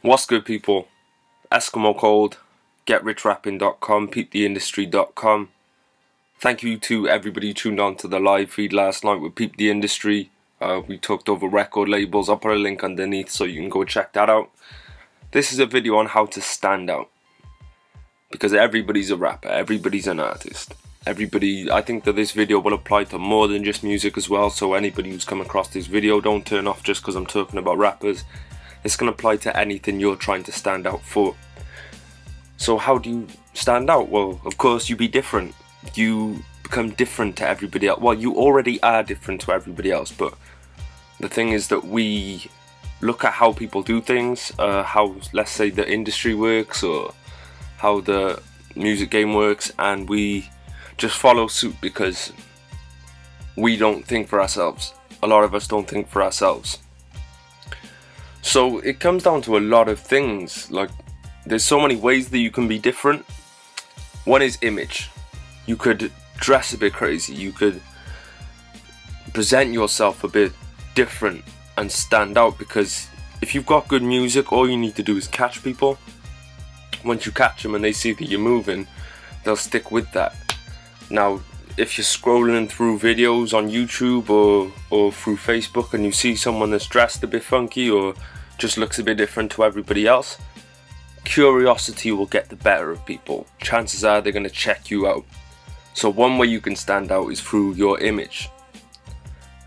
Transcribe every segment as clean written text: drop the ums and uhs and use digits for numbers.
What's good, people? Esskimo Cold, GetRichRapping.com, PeepTheIndustry.com. Thank you to everybody who tuned on to the live feed last night with Peep the Industry. We talked over record labels. I'll put a link underneath so you can go check that out. This is a video on how to stand out, because everybody's a rapper, everybody's an artist. I think that this video will apply to more than just music as well, so anybody who's come across this video, don't turn off just because I'm talking about rappers. It's going to apply to anything you're trying to stand out for. So how do you stand out? Well, of course, you be different. You become different to everybody else. Well, you already are different to everybody else, but the thing is that we look at how people do things, how, let's say, the industry works or how the music game works, and we just follow suit because we don't think for ourselves. A lot of us don't think for ourselves. So it comes down to a lot of things. Like, there's so many ways that you can be different. One is image. You could dress a bit crazy, you could present yourself a bit different and stand out, because if you've got good music, all you need to do is catch people. Once you catch them and they see that you're moving, they'll stick with that. Now, if you're scrolling through videos on YouTube or through Facebook and you see someone that's dressed a bit funky or just looks a bit different to everybody else, curiosity will get the better of people. Chances are they're going to check you out. So one way you can stand out is through your image.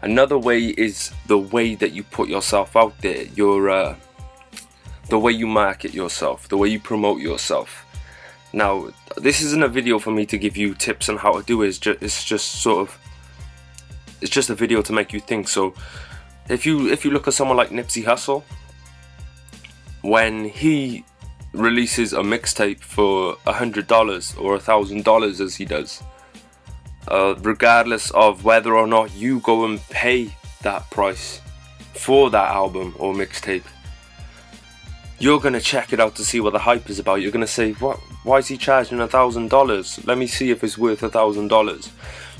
Another way is the way that you put yourself out there, the way you market yourself, the way you promote yourself. Now, this isn't a video for me to give you tips on how to do it. It's just a video to make you think. So if you look at someone like Nipsey Hussle, when he releases a mixtape for $100 or $1,000 as he does, regardless of whether or not you go and pay that price for that album or mixtape, you're gonna check it out to see what the hype is about. You're gonna say, what? Why is he charging $1,000? Let me see if it's worth $1,000.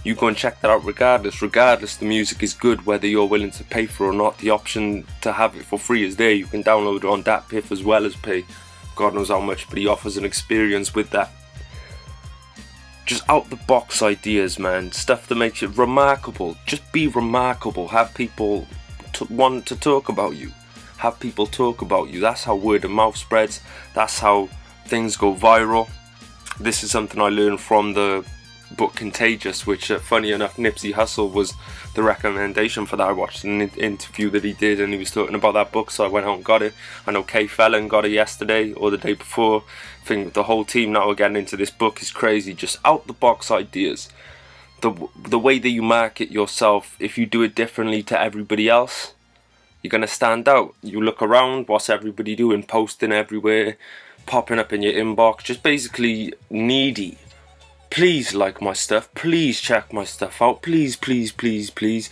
You go and check that out regardless. Regardless, the music is good, whether you're willing to pay for it or not. The option to have it for free is there. You can download it on DatPiff as well as pay God knows how much, but he offers an experience with that. Just out the box ideas, man. Stuff that makes it remarkable. Just be remarkable. Have people want to talk about you. Have people talk about you. That's how word of mouth spreads. That's how things go viral. This is something I learned from the book Contagious, which funny enough, Nipsey Hussle was the recommendation for that. I watched an interview that he did and he was talking about that book, so I went out and got it. I know K Fallon got it yesterday or the day before. I think the whole team now are getting into this book. Is crazy. Just out the box ideas. The way that you market yourself, if you do it differently to everybody else, you're gonna stand out. You look around, what's everybody doing? Posting everywhere, popping up in your inbox, just basically needy. Please like my stuff, please check my stuff out, please, please, please, please.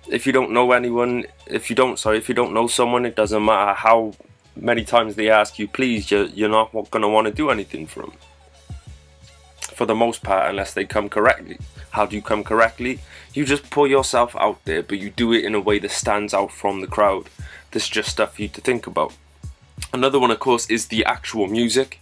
If you don't know anyone, if you don't know someone, it doesn't matter how many times they ask you please, you're not gonna want to do anything for them, for the most part, unless they come correctly. How do you come correctly? You just put yourself out there, but you do it in a way that stands out from the crowd. This is just stuff for you to think about. Another one, of course, is the actual music.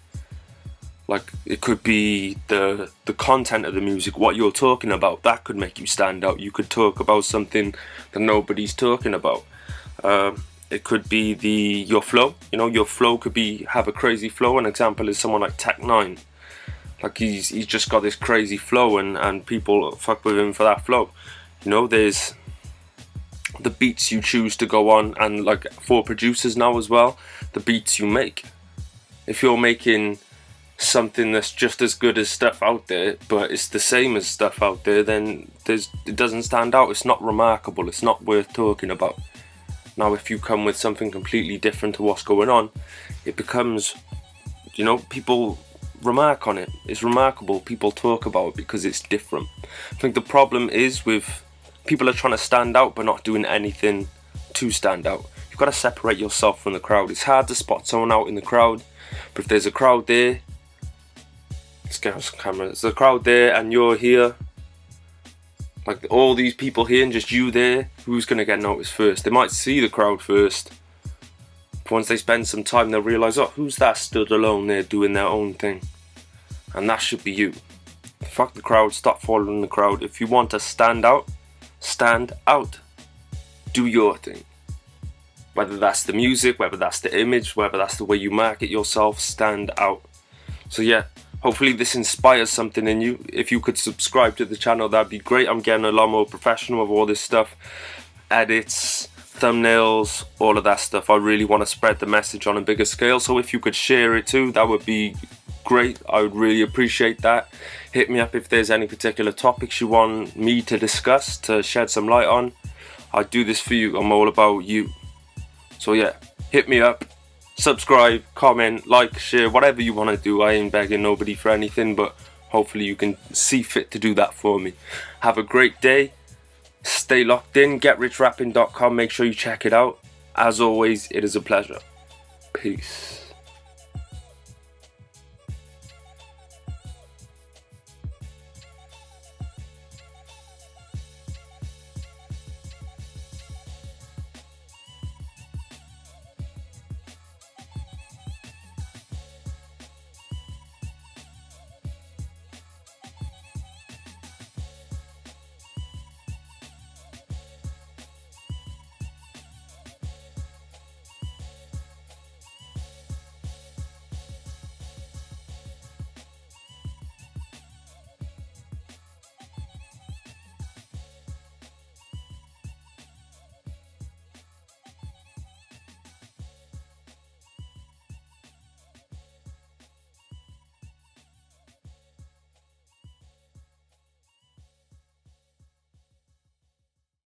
Like, it could be the content of the music, what you're talking about. That could make you stand out. You could talk about something that nobody's talking about. It could be your flow. You know, your flow could have a crazy flow. An example is someone like Tech9. Like, he's just got this crazy flow, and people fuck with him for that flow. You know, there's the beats you choose to go on, and like for producers now as well, the beats you make. If you're making something that's just as good as stuff out there, but it's the same as stuff out there, then it doesn't stand out. It's not remarkable. It's not worth talking about. Now, if you come with something completely different to what's going on, it becomes, you know, people remark on it. It's remarkable. People talk about it because it's different. I think the problem is with people are trying to stand out but not doing anything to stand out. You've got to separate yourself from the crowd. It's hard to spot someone out in the crowd, but if there's a crowd there, let's get some cameras. There's a crowd there and you're here, like all these people here and just you there, who's going to get noticed first? They might see the crowd first, Once they spend some time, they'll realise, oh, who's that stood alone there doing their own thing? And that should be you. Fuck the crowd, stop following the crowd. If you want to stand out, stand out. Do your thing. Whether that's the music, whether that's the image, whether that's the way you market yourself, stand out. So yeah, hopefully this inspires something in you. If you could subscribe to the channel, that'd be great. I'm getting a lot more professional with all this stuff. Edits, thumbnails, all of that stuff. I really want to spread the message on a bigger scale. So if you could share it too, that would be great. I would really appreciate that. Hit me up if there's any particular topics you want me to discuss, to shed some light on. I do this for you. I'm all about you. So yeah, hit me up, subscribe, comment, like, share, whatever you want to do. I ain't begging nobody for anything, but hopefully you can see fit to do that for me. Have a great day. Stay locked in. GetRichRapping.com. Make sure you check it out. As always, it is a pleasure. Peace.